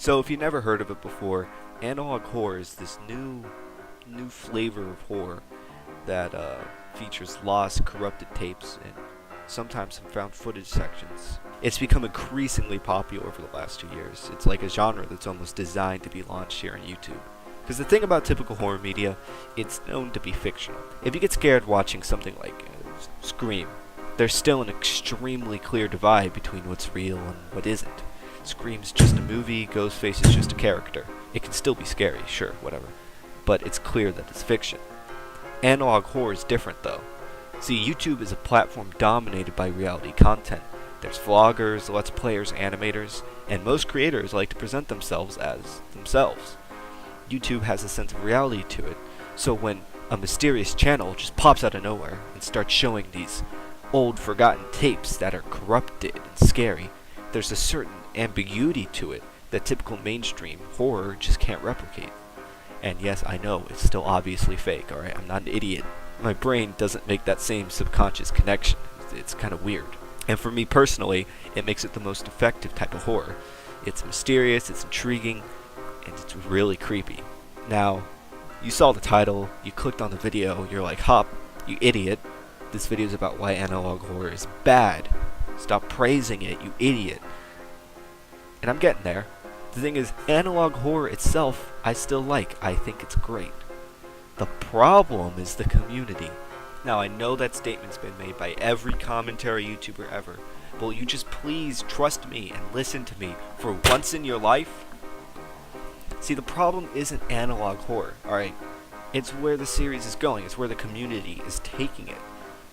So if you've never heard of it before, analog horror is this new flavor of horror that features lost, corrupted tapes and sometimes some found footage sections. It's become increasingly popular over the last 2 years. It's like a genre that's almost designed to be launched here on YouTube. Because the thing about typical horror media, it's known to be fictional. If you get scared watching something like Scream, there's still an extremely clear divide between what's real and what isn't. Scream's just a movie, Ghostface is just a character. It can still be scary, sure, whatever. But it's clear that it's fiction. Analog horror is different though. See, YouTube is a platform dominated by reality content. There's vloggers, let's players, animators, and most creators like to present themselves as themselves. YouTube has a sense of reality to it, so when a mysterious channel just pops out of nowhere and starts showing these old forgotten tapes that are corrupted and scary, there's a certain ambiguity to it that typical mainstream horror just can't replicate. And yes, I know, it's still obviously fake, alright? I'm not an idiot. My brain doesn't make that same subconscious connection. It's kind of weird. And for me personally, it makes it the most effective type of horror. It's mysterious, it's intriguing, and it's really creepy. Now, you saw the title, you clicked on the video, you're like, Hop, you idiot. This video is about why analog horror is bad. Stop praising it, you idiot. And I'm getting there. The thing is, analog horror itself, I still like. I think it's great. The problem is the community. Now, I know that statement's been made by every commentary YouTuber ever, but will you just please trust me and listen to me for once in your life? See, the problem isn't analog horror, alright? It's where the series is going. It's where the community is taking it.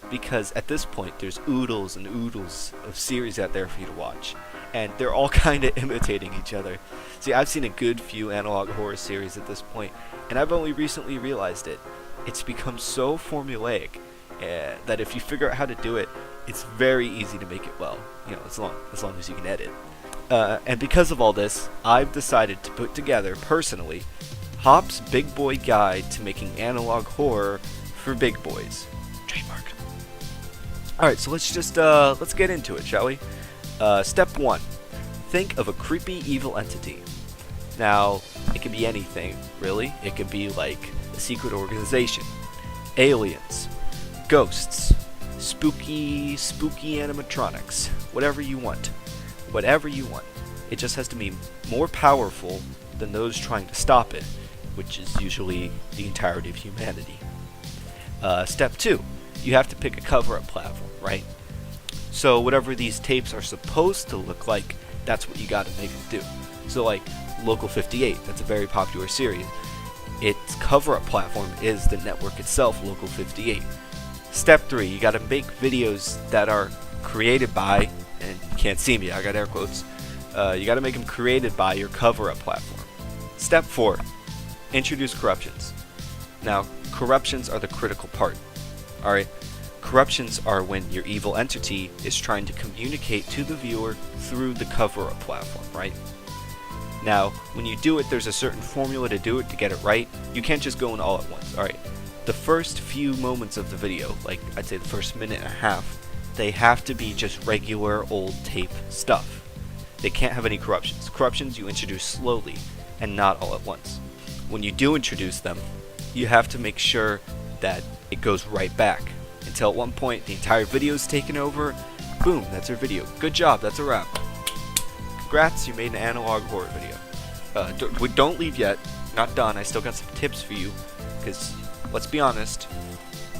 Because at this point, there's oodles and oodles of series out there for you to watch. And they're all kind of imitating each other. See, I've seen a good few analog horror series at this point, and I've only recently realized it. It's become so formulaic that if you figure out how to do it, it's very easy to make it well. You know, as long as you can edit. And because of all this, I've decided to put together, personally, Hop's Big Boy Guide to Making Analog Horror for Big Boys. Trademark. Alright, so let's get into it, shall we? Step 1. Think of a creepy evil entity. Now, it can be anything, really. It could be like a secret organization, aliens, ghosts, spooky animatronics, whatever you want. Whatever you want. It just has to be more powerful than those trying to stop it, which is usually the entirety of humanity. Step 2. You have to pick a cover-up platform, right? So whatever these tapes are supposed to look like, that's what you gotta make them do. So like Local 58, that's a very popular series. Its cover-up platform is the network itself, Local 58. Step 3, you gotta make videos that are created by, and you can't see me, I got air quotes, you gotta make them created by your cover-up platform. Step 4, introduce corruptions. Now, corruptions are the critical part. Alright, corruptions are when your evil entity is trying to communicate to the viewer through the cover-up platform, right? Now, when you do it, there's a certain formula to do it to get it right. You can't just go in all at once, alright? The first few moments of the video, like I'd say the first minute and a half, they have to be just regular old tape stuff. They can't have any corruptions. Corruptions you introduce slowly and not all at once. When you do introduce them, you have to make sure that it goes right back until at one point the entire video is taken over. Boom, that's your video. Good job, that's a wrap. Congrats, you made an analog horror video. Don't leave yet. Not done. I still got some tips for you because let's be honest,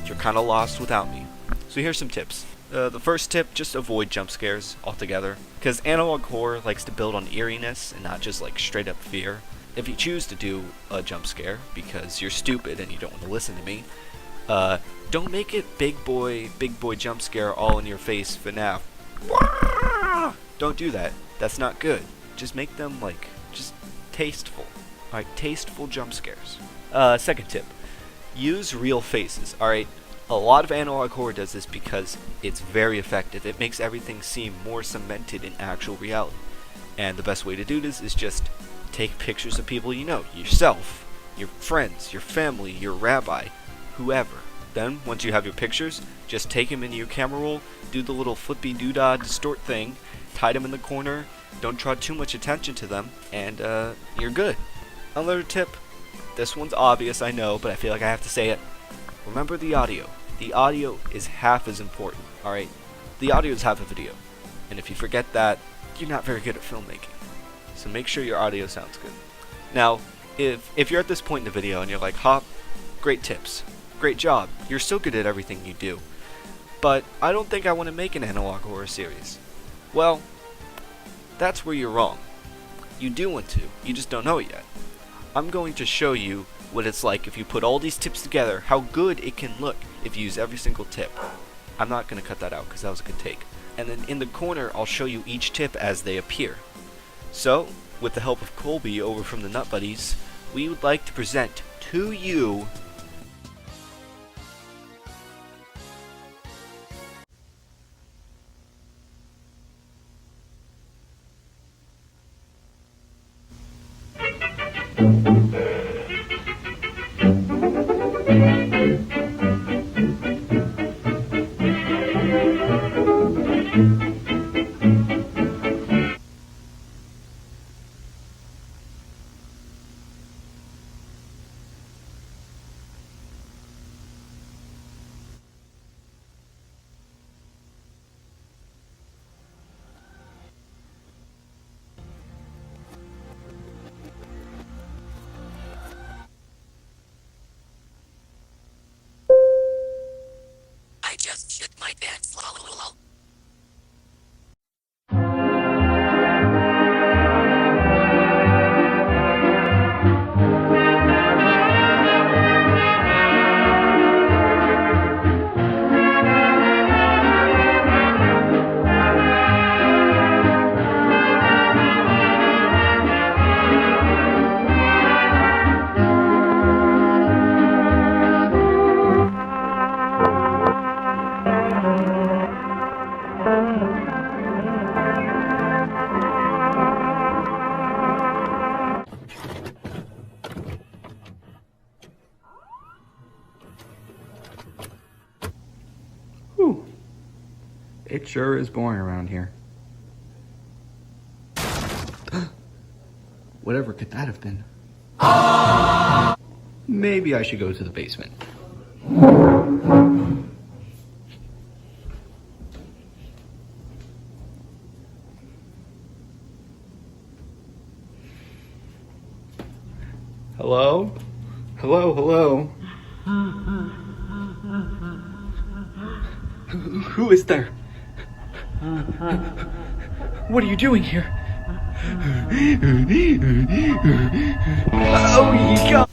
you're kind of lost without me. So here's some tips. The first tip, just avoid jump scares altogether, because analog horror likes to build on eeriness and not just like straight up fear. If you choose to do a jump scare because you're stupid and you don't want to listen to me, don't make it big boy jump scare all in your face FNAF. Don't do that. That's not good. Just make them like just tasteful. Alright, tasteful jump scares. Second tip, use real faces. Alright. A lot of analog horror does this because it's very effective. It makes everything seem more cemented in actual reality. And the best way to do this is just take pictures of people you know, yourself, your friends, your family, your rabbi, whoever. Then, once you have your pictures, just take them into your camera roll, do the little flippy doodah distort thing, hide them in the corner, Don't draw too much attention to them, and you're good. Another tip, this one's obvious, I know, but I feel like I have to say it. Remember the audio. The audio is half as important, alright? The audio is half a video. And if you forget that, you're not very good at filmmaking. So make sure your audio sounds good. Now, if you're at this point in the video and you're like, Hop, great tips, great job, you're so good at everything you do, but I don't think I want to make an analog horror series. Well, that's where you're wrong. You do want to, you just don't know it yet. I'm going to show you what it's like if you put all these tips together, how good it can look if you use every single tip. I'm not going to cut that out because that was a good take. And then in the corner, I'll show you each tip as they appear. So, with the help of Colby over from the Nut Buddies, we would like to present to you I just shit my pants. Lol. Whew. It sure is boring around here. Whatever could that have been? Maybe I should go to the basement. Hello? Hello? Who is there? What are you doing here? Oh, you got...